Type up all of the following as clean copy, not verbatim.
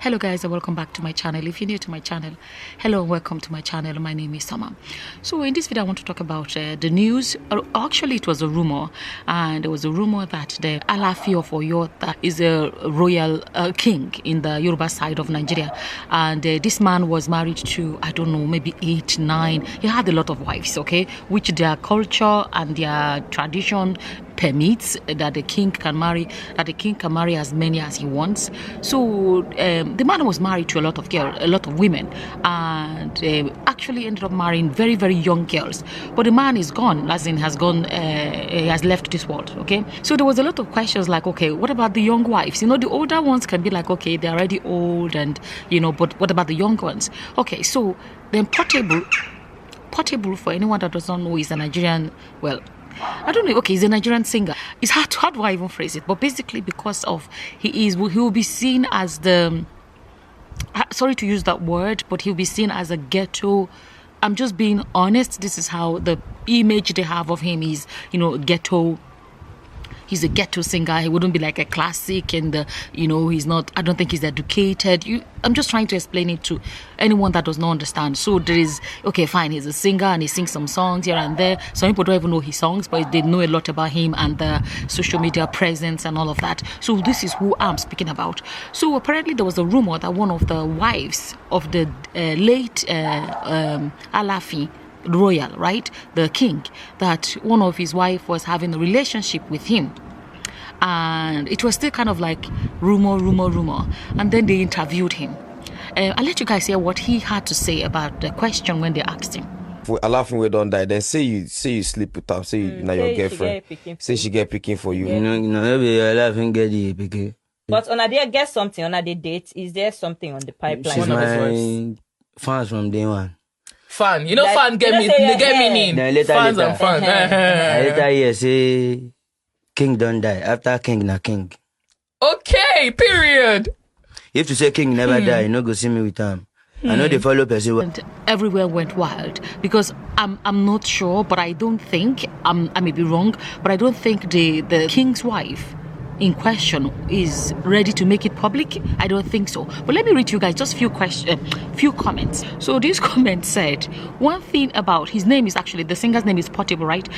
Hello guys, and welcome back to my channel. If you're new to my channel, hello and welcome to my channel. My name is Summer. So in this video I want to talk about the news. Actually it was a rumor, and there was a rumor that the Alafin of Oyo is a royal king in the Yoruba side of Nigeria, and this man was married to, I don't know, maybe 8, 9. He had a lot of wives, okay, which their culture and their tradition permits that the king can marry as many as he wants. So the man was married to a lot of women, and actually ended up marrying very, very young girls. But the man is gone, as in he has left this world. Okay, so there was a lot of questions like, okay, what about the young wives? You know, the older ones can be like, okay, they're already old, and you know, but what about the young ones? Okay, so then Portable, for anyone that does not know, is a Nigerian, well, I don't know. Okay, he's a Nigerian singer. It's hard. How do I even phrase it? But basically, because of he will be seen as the. Sorry to use that word, but he'll be seen as a ghetto. I'm just being honest. This is how the image they have of him is. You know, ghetto. He's a ghetto singer. He wouldn't be like a classic, and you know, he's not. I don't think he's educated. I'm just trying to explain it to anyone that does not understand. So there is, okay, fine. He's a singer and he sings some songs here and there. Some people don't even know his songs, but they know a lot about him and the social media presence and all of that. So this is who I'm speaking about. So apparently there was a rumor that one of the wives of the late Alafin royal, right, the king, that one of his wife was having a relationship with him, and it was still kind of like rumor, and then they interviewed him. I'll let you guys hear what he had to say about the question when they asked him. For Alafin we don't die, then say you sleep with her, say you now your girlfriend, say she get picking for you. You know, maybe Alafin get the picking. But on a day get something on a day date, is there something on the pipeline? She's my fans from day one. Fan, you know, like, fan get meaning. Fans and fans. Later you say king don't die. After king na king. Okay, period. If you say king never die, you no go see me with him. I know they follow person. And everywhere went wild because I'm not sure, but I don't think I may be wrong, but I don't think the king's wife in question is ready to make it public. I don't think so. But let me read you guys just few comments. So this comment said, one thing about his name is actually, the singer's name is Portable, right?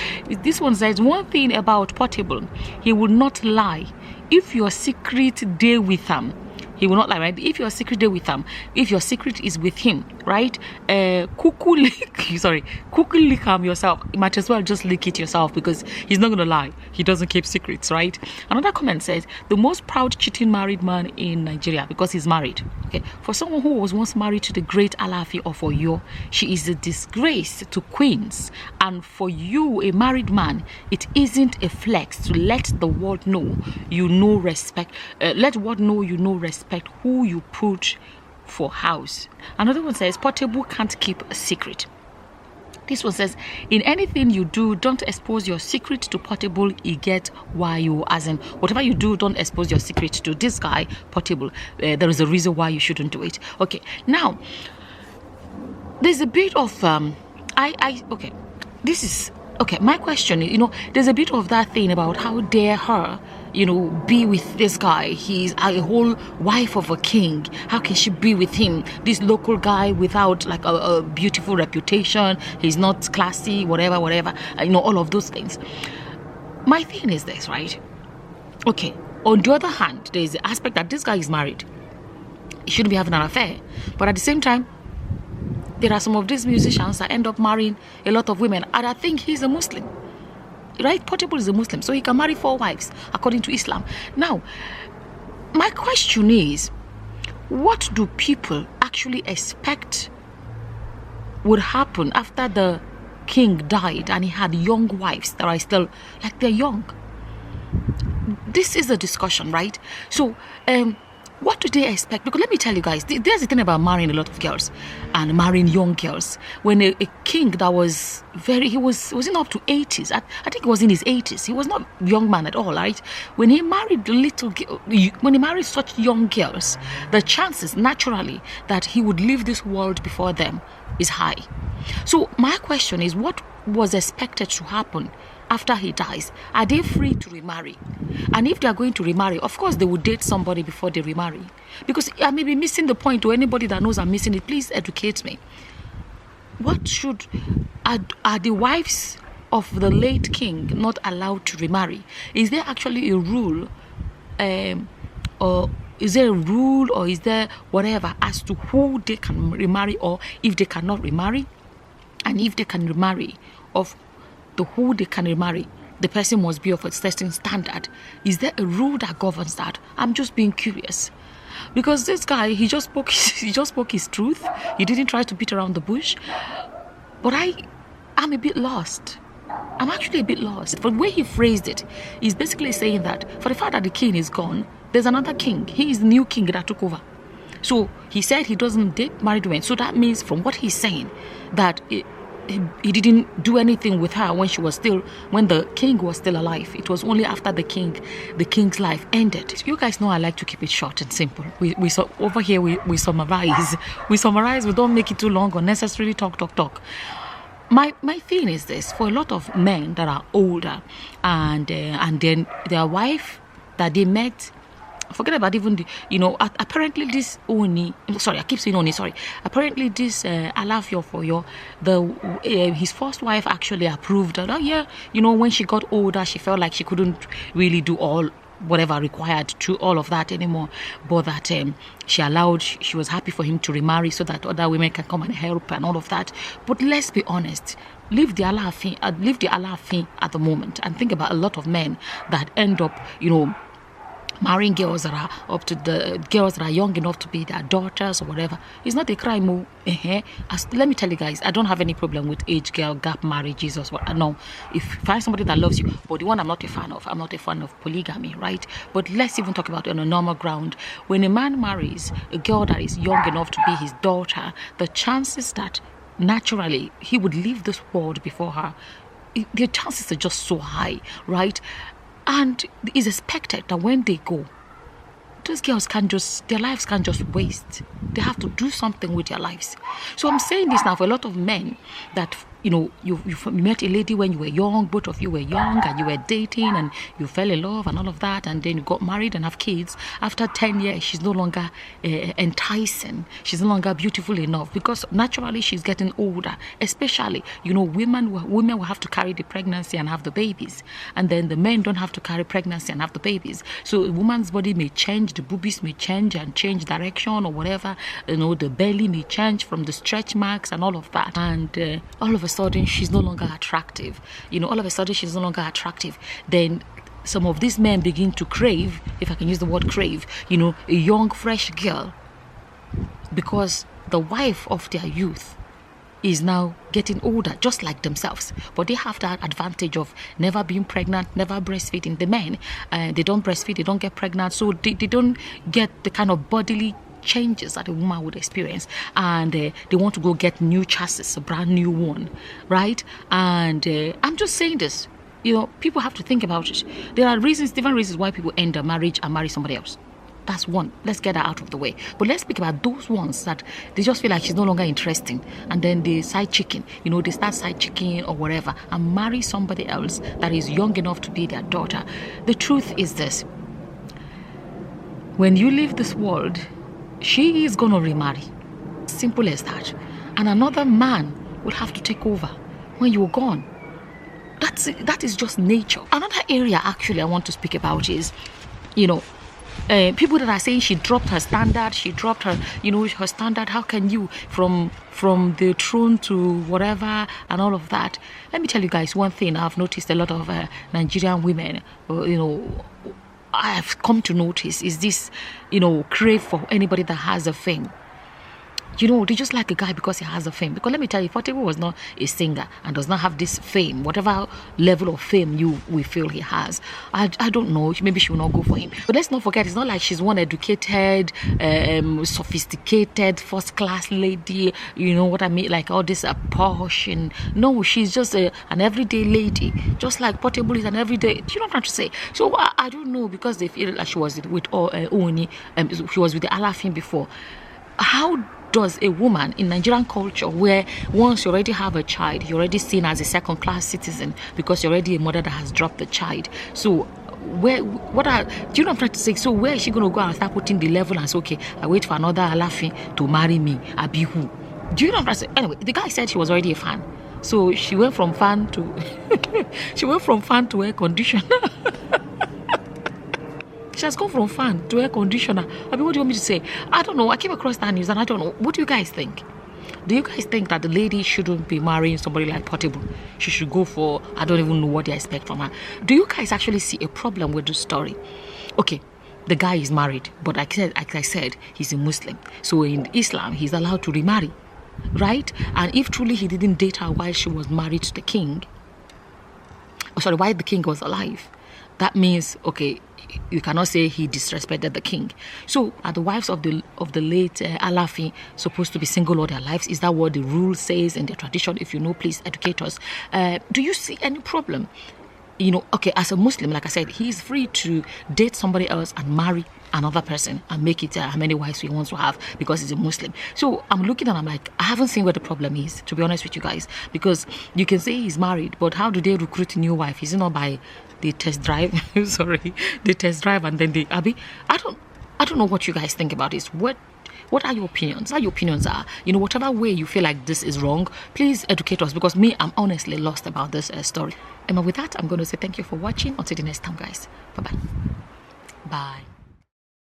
This one says, one thing about Portable, he will not lie. If your secret day with him, he will not lie, right? If your secret day with him, if your secret is with him, right? Cuckoo lick him yourself. You might as well just lick it yourself, because he's not gonna lie. He doesn't keep secrets, right? Another comment says, the most proud cheating married man in Nigeria, because he's married. Okay, for someone who was once married to the great Alafin of Oyo, she is a disgrace to queens. And for you, a married man, it isn't a flex to let the world know you know respect. Let the world know you know respect who you put for house. Another one says, Portable can't keep a secret. This one says, in anything you do, don't expose your secret to Portable. You get why you, as in whatever you do, don't expose your secret to this guy Portable. There is a reason why you shouldn't do it. Okay, now there's a bit of okay, this is okay. My question is, you know, there's a bit of that thing about how dare her, you know, be with this guy. He's a whole wife of a king. How can she be with him? This local guy without like a beautiful reputation. He's not classy, whatever. You know, all of those things. My thing is this, right? Okay, on the other hand, there's the aspect that this guy is married. He shouldn't be having an affair. But at the same time, there are some of these musicians that end up marrying a lot of women. And I think he's a Muslim. Right? Portable is a Muslim, so he can marry 4 wives according to Islam. Now, my question is, what do people actually expect would happen after the king died and he had young wives that are still, like, they're young? This is a discussion, right? So, what do they expect? Because let me tell you guys, there's the thing about marrying a lot of girls and marrying young girls. When a king that was he wasn't up to 80s. I think he was in his 80s. He was not a young man at all, right? When he married when he married such young girls, the chances naturally that he would leave this world before them is high. So my question is, what was expected to happen after he dies, are they free to remarry? And if they are going to remarry, of course they would date somebody before they remarry. Because I may be missing the point. To anybody that knows I'm missing it, please educate me. What should are the wives of the late king not allowed to remarry? Is there actually a rule, or is there a rule, or is there whatever as to who they can remarry, or if they cannot remarry? And if they can remarry, of the who they can remarry, the person must be of a certain standard. Is there a rule that governs that? I'm just being curious. Because this guy, he just spoke his truth. He didn't try to beat around the bush. But I'm a bit lost. I'm actually a bit lost. For the way he phrased it, he's basically saying that for the fact that the king is gone, there's another king. He is the new king that took over. So he said he doesn't date married women. So that means from what he's saying that he didn't do anything with her when the king was still alive. It was only after the king's life ended. You guys know I like to keep it short and simple. Over here we summarize. We don't make it too long or necessarily talk. My thing is this: for a lot of men that are older and then their wife that they met, forget about even apparently this Oni, sorry, I keep saying Oni, sorry. Apparently this Alafin for his first wife actually approved that. Oh yeah, when she got older, she felt like she couldn't really do all whatever required to all of that anymore, but that she was happy for him to remarry so that other women can come and help and all of that. But let's be honest, leave the Alafin at the moment and think about a lot of men that end up marrying girls that are young enough to be their daughters or whatever. It's not a crime. Let me tell you guys, I don't have any problem with age gap marriages or what. No, if you find somebody that loves you, but the one I'm not a fan of polygamy, right? But let's even talk about it on a normal ground. When a man marries a girl that is young enough to be his daughter, the chances that naturally he would leave this world before her, the chances are just so high, right? And it's expected that when they go, those girls their lives can't just waste. They have to do something with their lives. So I'm saying this now for a lot of men that, you met a lady when you were young, both of you were young, and you were dating, and you fell in love and all of that, and then you got married and have kids. After 10 years, she's no longer enticing. She's no longer beautiful enough because naturally she's getting older. Especially, women will have to carry the pregnancy and have the babies, and then the men don't have to carry pregnancy and have the babies. So a woman's body may change, the boobies may change and change direction or whatever. The belly may change from the stretch marks and all of that, and all of a sudden she's no longer attractive. Then some of these men begin to crave, if I can use the word crave, a young, fresh girl, because the wife of their youth is now getting older, just like themselves. But they have that advantage of never being pregnant, never breastfeeding. The men, they don't breastfeed, they don't get pregnant, so they don't get the kind of bodily changes that a woman would experience, and they want to go get new chassis, a brand new one, right? And I'm just saying this, people have to think about it. There are different reasons why people end a marriage and marry somebody else. That's one. Let's get that out of the way. But let's speak about those ones that they just feel like she's no longer interesting, and then they side chicken, they start side chicking or whatever, and marry somebody else that is young enough to be their daughter. The truth is this: when you leave this world, she is going to remarry. Simple as that. And another man will have to take over when you're gone. That is just nature. Another area actually I want to speak about is, people that are saying she dropped her standard, her standard. How can you from the throne to whatever and all of that? Let me tell you guys one thing. I've noticed a lot of Nigerian women, I have come to notice is this, crave for anybody that has a fame. They just like a guy because he has a fame. Because let me tell you, Portable was not a singer and does not have this fame, whatever level of fame we feel he has. I don't know, maybe she will not go for him. But let's not forget, it's not like she's one educated, sophisticated, first-class lady, you know what I mean, like all this posh. And no, she's just an everyday lady, just like Portable is an everyday. Do you know what I'm trying to say? So I don't know, because they feel like she was with Oni, she was with the Alafin before. How does a woman in Nigerian culture, where once you already have a child, you're already seen as a second-class citizen because you're already a mother that has dropped the child. So do you know what I'm trying to say? So where is she going to go and start putting the level and say, okay, I wait for another Alafin to marry me, Abi who? Do you know what I'm trying to say? Anyway, the guy said she was already a fan. So she went from fan to air conditioner. She has gone from fan to air conditioner. I mean, what do you want me to say? I don't know. I came across that news and I don't know. What do you guys think? Do you guys think that the lady shouldn't be marrying somebody like Portable? She should go for, I don't even know what they expect from her. Do you guys actually see a problem with this story? Okay, the guy is married, but like I said, he's a Muslim. So in Islam, he's allowed to remarry, right? And if truly he didn't date her while she was married to the king, while the king was alive, that means, okay, you cannot say he disrespected the king. So are the wives of the late Alafin supposed to be single all their lives? Is that what the rule says in the tradition? If you know, please educate us. Do you see any problem? You know, okay, as a Muslim, like I said, he is free to date somebody else and marry another person and make it how many wives he wants to have because he's a Muslim. So I'm looking and I'm like, I haven't seen where the problem is, to be honest with you guys, because you can say he's married, but how do they recruit a new wife? Is it not by the test drive? Sorry, the test drive and then the Abby? I don't know what you guys think about this. What are your opinions? How your opinions are? You know, whatever way you feel like this is wrong, please educate us, because me, I'm honestly lost about this story. And with that, I'm going to say thank you for watching. Until the next time, guys. Bye-bye. Bye.